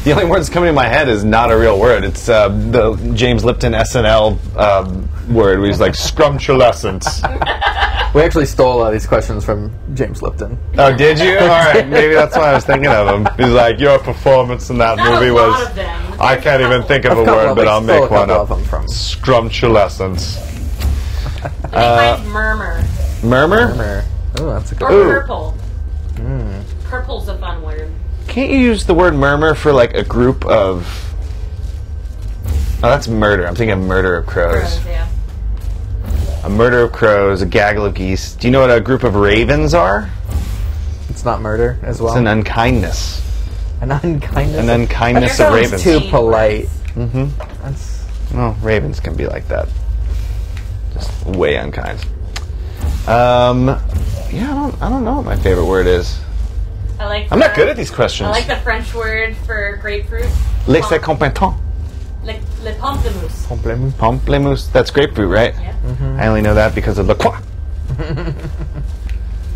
The only word that's coming to my head is not a real word. It's the James Lipton SNL word where he's like, scrumptiolescence. We actually stole a lot of these questions from James Lipton. Oh, did you? All right, maybe that's why I was thinking of him. He's like, your performance in that Not movie a was... lot of them. I can't even think of a couple word, of but them. I'll Stole make a one couple up. of them from. Scrumptulescence. I think mine's murmur. Murmur? Oh, that's a good Or one. purple. Purple's a fun word. Can't you use the word murmur for like a group of... Oh, that's murder. I'm thinking of murder of crows. Crows, yeah. A murder of crows, a gaggle of geese. Do you know what a group of ravens are? It's not murder as well. It's an unkindness. An unkindness. An unkindness That of sounds ravens. too polite. Mm-hmm. That's Well, ravens can be like that. Just way unkind. Yeah, I don't know what my favorite word is. I'm not good at these questions. I like the French word for grapefruit. Laissez compétent. Le pamplemousse. Pamplemousse. That's grapefruit, right? Yeah. I only know that because of the quoi.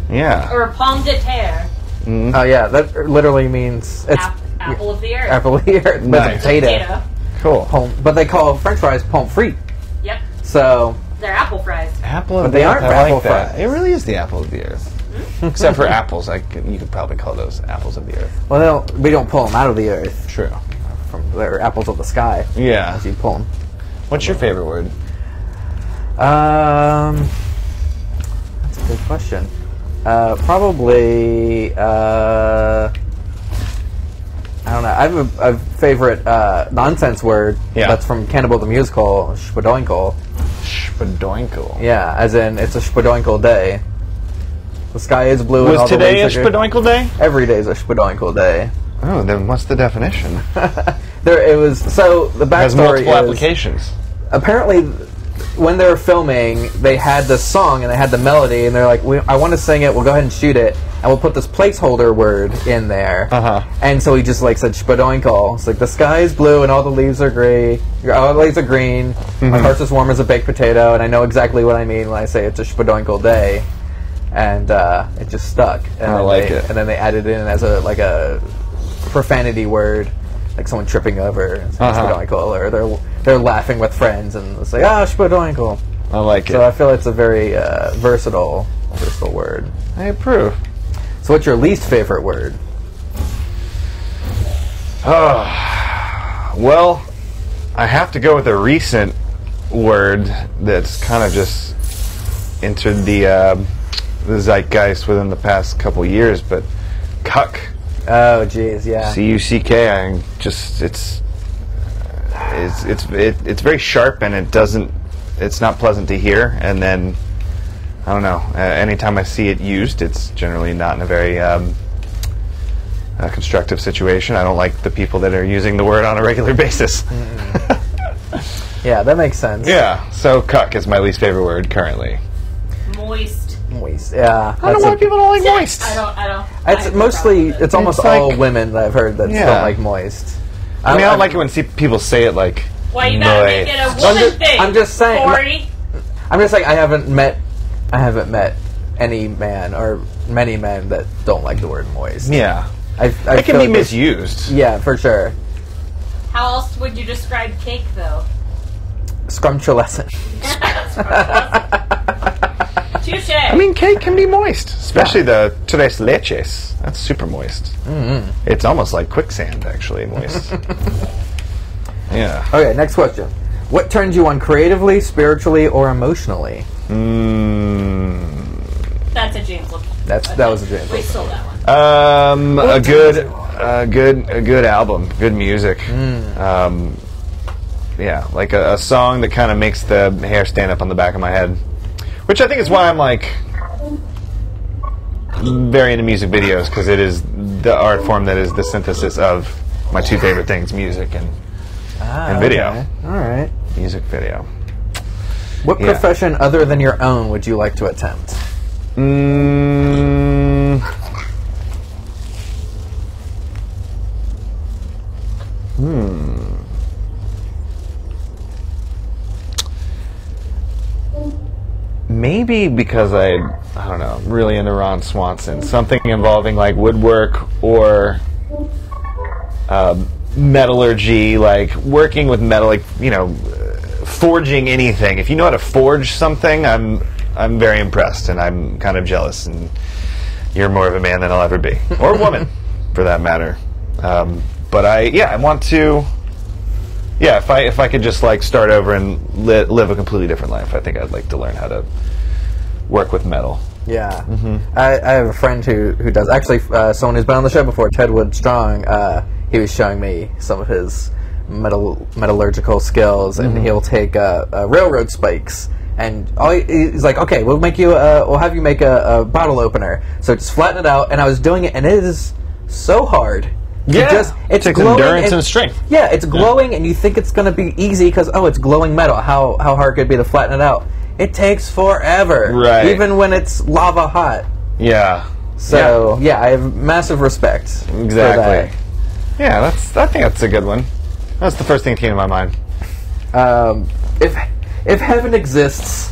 Yeah. Or pomme de terre. oh yeah, that literally means it's Apple of the earth. apple of the earth. But Nice. it's a potato. Cool. But they call French fries pommes frites. Yep. So They're apple fries. Apple of But the they earth. aren't I apple like that. fries. It really is the apple of the earth. Except for apples. You could probably call those apples of the earth. well, we don't pull them out of the earth. True. They're apples of the sky. Yeah. As you pull them. What's your favorite word? That's a good question. Probably. I don't know. I have a favorite nonsense word. Yeah. That's from Cannibal the Musical. Spadoinkle. Spadoinkle. Yeah, as in it's a spadoinkle day. The sky is blue. and all Was the today a leaves are green. spadoinkle day? Every day is a spadoinkle day. Oh, then what's the definition? It was so the It has backstory multiple is applications. apparently when they were filming, they had this song and they had the melody, and they're like, "I want to sing it. We'll go ahead and shoot it, and we'll put this placeholder word in there." And so he just like said spadoinkle. It's like the sky is blue and all the leaves are gray. All the leaves are green. My heart's as warm as a baked potato, and I know exactly what I mean when I say it's a spadoinkle day. And it just stuck. And I then like it. And then they added it in as a profanity word, like someone tripping over and saying spadoinkle, or they're laughing with friends and it's like, spadoinkle. I like So it. I feel it's a very versatile word. I approve. So what's your least favorite word? Well, I have to go with a recent word that's kind of just entered the zeitgeist within the past couple years, but cuck. Oh, geez, yeah. C-U-C-K. It's very sharp and it's not pleasant to hear. And then I don't know. Anytime I see it used, it's generally not in a very constructive situation. I don't like the people that are using the word on a regular basis. Yeah, that makes sense. Yeah. So cuck is my least favorite word currently. Moist. Moist. Yeah. I don't know why people don't like moist. I don't. It's mostly, it's almost like- all women that I've heard that Yeah. don't like moist. I mean, I don't like it when people say it like. Why you gotta make it a moist. woman thing? I'm just saying- Corey. I'm just saying I haven't met any man or many men that don't like the word moist. Yeah. I It feel can be like there's- misused. Yeah, for sure. How else would you describe cake, though? Scrumptulescent. Touche. I mean, cake can be moist, especially the tres leches. That's super moist. Mm-hmm. It's almost like quicksand, actually, moist. Yeah. Okay, next question. What turns you on creatively, spiritually, or emotionally? That's a James Lipton. That was a James We Lipton. stole that one. A good album, good music. Yeah, like a song that kind of makes the hair stand up on the back of my head, which I think is why I'm like very into music videos, because it is the art form that is the synthesis of my two favorite things: music and video. Okay. All right. Music video. What Yeah. profession other than your own would you like to attempt? Maybe because I don't know, I'm really into Ron Swanson. Something involving like woodwork or metallurgy, like working with metal, like forging anything. If you know how to forge something, I'm I'm very impressed, and I'm kind of jealous, and you're more of a man than I'll ever be, or a woman, for that matter. But I want to. Yeah, if I could just like start over and live a completely different life, I think I'd like to learn how to work with metal. Yeah, I have a friend who does actually someone who's been on the show before, Ted Wood Strong. He was showing me some of his metallurgical skills, and he'll take railroad spikes, and he's like, okay, we'll have you make a bottle opener. So just flatten it out, and I was doing it, and it is so hard. Yeah, it's takes glowing endurance and strength. Yeah, it's glowing, and you think it's going to be easy because it's glowing metal. How hard could it be to flatten it out? It takes forever, right? Even when it's lava hot. Yeah. So I have massive respect. Exactly. For that. Yeah, I think that's a good one. That's the first thing that came to my mind. If heaven exists,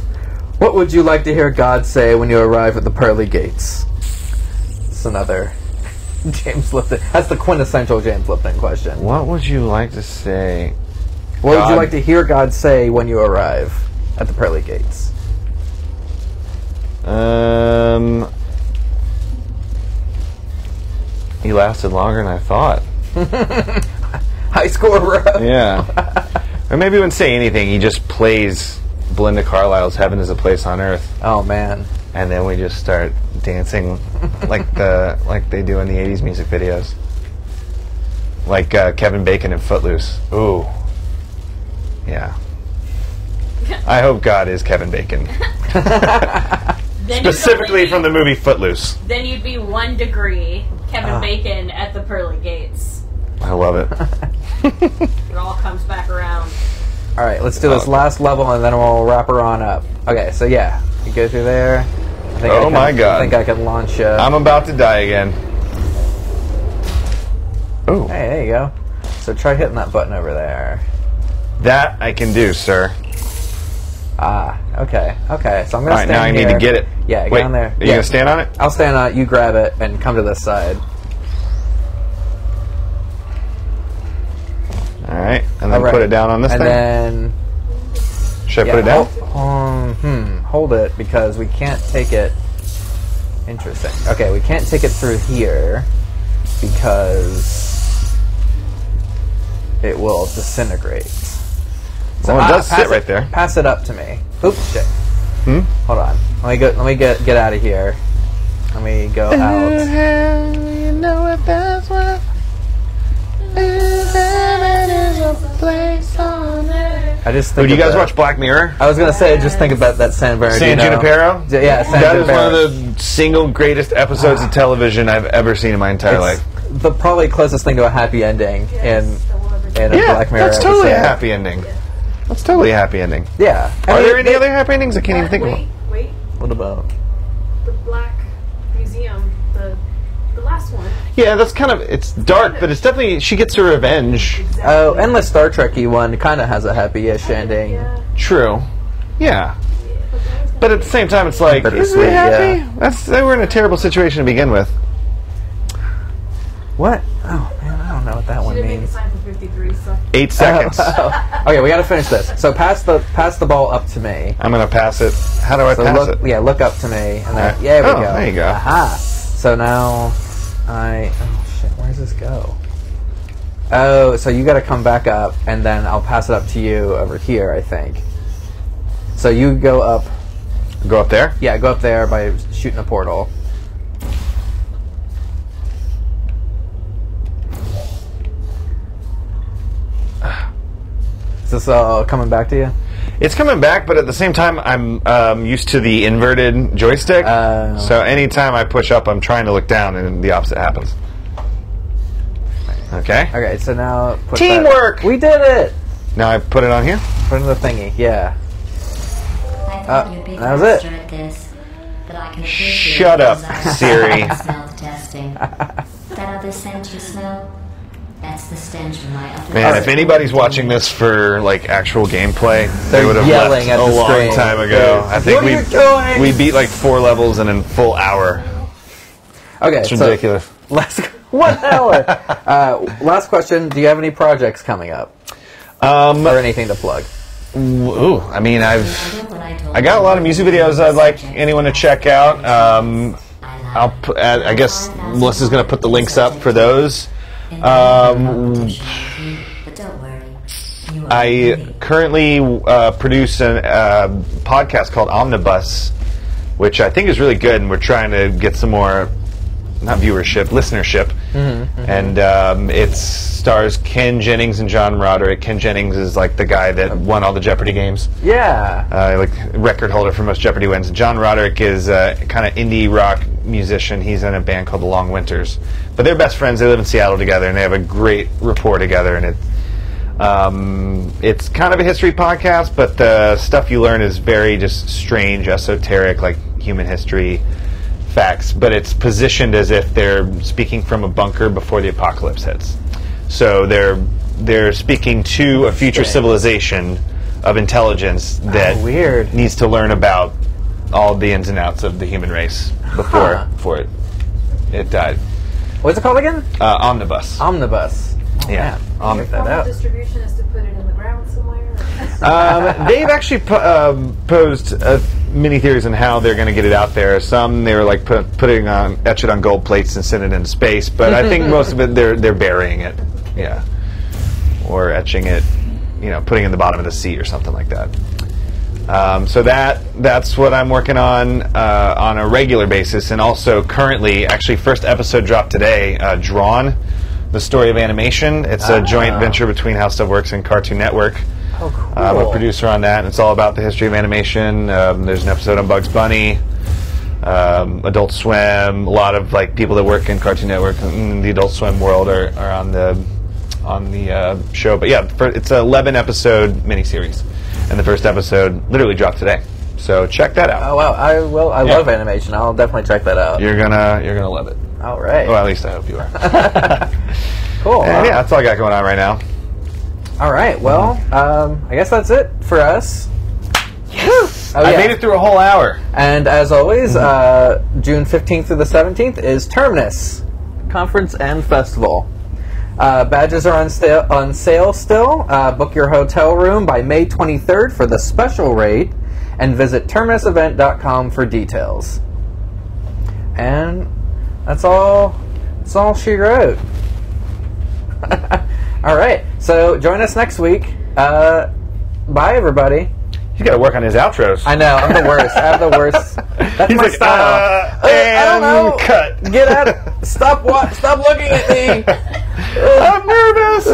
what would you like to hear God say when you arrive at the pearly gates? It's another James Lipton. That's the quintessential James Lipton question. What would you like to say? What would you like to hear God say when you arrive at the pearly gates? He lasted longer than I thought. High score, bro. Yeah. Or maybe he wouldn't say anything. He just plays Belinda Carlisle's "Heaven Is a Place on Earth." Oh man. And then we just start dancing like they do in the 80s music videos. Like Kevin Bacon in Footloose. Ooh. Yeah. I hope God is Kevin Bacon. Specifically from the movie Footloose. Then you'd be 1 degree Kevin Bacon at the pearly gates. I love it. It all comes back around. All right, let's do this last level, and then we'll wrap her on up. Okay, so you go through there. My God. I think I can launch you. I'm about to die again. Ooh. Hey, there you go. So try hitting that button over there. That I can do, sir. Okay. So I'm going to stand here. All right, now I need to get it. Yeah, Wait, get on there. Are you going to stand on it? I'll stand on it, you grab it, and come to this side. All right, and then put it down on this thing? And then... Should I put it down? Hold it, because we can't take it... Interesting. Okay, we can't take it through here, because it will disintegrate. So Well, it does sit right there. Pass it up to me. Oops, shit. Hold on. Let me get out of here. Let me go out. You know if that's what heaven is a place on earth. I just think. Do you guys watch Black Mirror? I was gonna say, just think about that San Bernardino. San Junipero? Yeah, San That is Junipero. one of the single greatest episodes of television I've ever seen in my entire life. The probably closest thing to a happy ending in a Black Mirror. That's totally a episode. happy ending. That's totally a happy ending. Yeah. Are there any other happy endings? I can't even think of one. Wait. What about? The Black Museum, the last one. Yeah, that's kind of, it's dark, but it's definitely, she gets her revenge. Oh, and the Star Trek-y one kind of has a happy-ish ending. Yeah. True. Yeah. But at the same time, it's like, is Bittersweet, it happy? yeah. They were in a terrible situation to begin with. What? Oh man, I don't know what that She one didn't make a means. sign for 53, so. 8 seconds. Okay, we got to finish this. So pass the ball up to me. I'm going to pass it. How do I pass it? Yeah, look up to me, and then Alright. yeah, we Oh, go. there you go. Aha. So now oh shit, where does this go? Oh, so you got to come back up, and then I'll pass it up to you over here, I think. So you go up. Go up there? Yeah, go up there by shooting a portal. Is this coming back to you? It's coming back, but at the same time, I'm used to the inverted joystick. So anytime I push up, I'm trying to look down, and the opposite happens. Okay. Okay, so now put Teamwork! We did it! Now I put it on here. Put it in the thingy, yeah. I thought you'd be that was faster it. at this, but I can appreciate Shut the up, desire Siri. for smell testing. That other scent you smell? That's the stench from my upper Man, if anybody's watching this for like actual gameplay, they They're would have yelling left at a the long screen. time ago. I think What are you doing? we beat like 4 levels in a full hour. Okay, It's so ridiculous. last 1 hour. Last question: do you have any projects coming up, or anything to plug? Ooh, I mean, I got a lot of music videos I'd like anyone to check out. I guess Melissa's going to put the links up for those. I currently produce a podcast called Omnibus, which I think is really good, and we're trying to get some more, not viewership, listenership. And it stars Ken Jennings and John Roderick. Ken Jennings is like the guy that won all the Jeopardy games. Yeah. Like record holder for most Jeopardy wins. John Roderick is a kind of indie rock musician. He's in a band called The Long Winters. But they're best friends. They live in Seattle together, and they have a great rapport together. And it's kind of a history podcast, but the stuff you learn is very just strange, esoteric, like human history facts, but it's positioned as if they're speaking from a bunker before the apocalypse hits. So they're speaking to a future civilization of intelligence that needs to learn about all the ins and outs of the human race before it died. What's it called again? Omnibus. Omnibus. Oh, yeah. Your formal distribution is to put it in the ground somewhere? They've actually posed many theories on how they're going to get it out there. Some they were like etch it on gold plates and send it into space, but I think most of it they're burying it, or etching it, putting it in the bottom of the sea or something like that. So that's what I'm working on a regular basis, and also currently, actually, first episode dropped today. Drawn, the story of animation. It's a joint venture between How Stuff Works and Cartoon Network. Oh, cool. I'm a producer on that, and it's all about the history of animation. There's an episode on Bugs Bunny, Adult Swim. A lot of like people that work in Cartoon Network in the Adult Swim world are on the show. But yeah, it's an 11-episode miniseries, and the first episode literally dropped today. So check that out. Oh wow, I will. I love animation. I'll definitely check that out. You're gonna love it. All right. Well, at least I hope you are. Cool. And yeah, that's all I got going on right now. All right. Well, I guess that's it for us. Yes! Oh, I made it through a whole hour. And as always, June 15th through the 17th is Terminus Conference and Festival. Badges are on sale still. Book your hotel room by May 23rd for the special rate, and visit terminusevent.com for details. And that's all she wrote. All right, so join us next week. Bye, everybody. He's got to work on his outros. I know, I'm the worst. I have the worst. That's He's my like, style. and I don't know. cut. Get out. Stop looking at me. I'm nervous.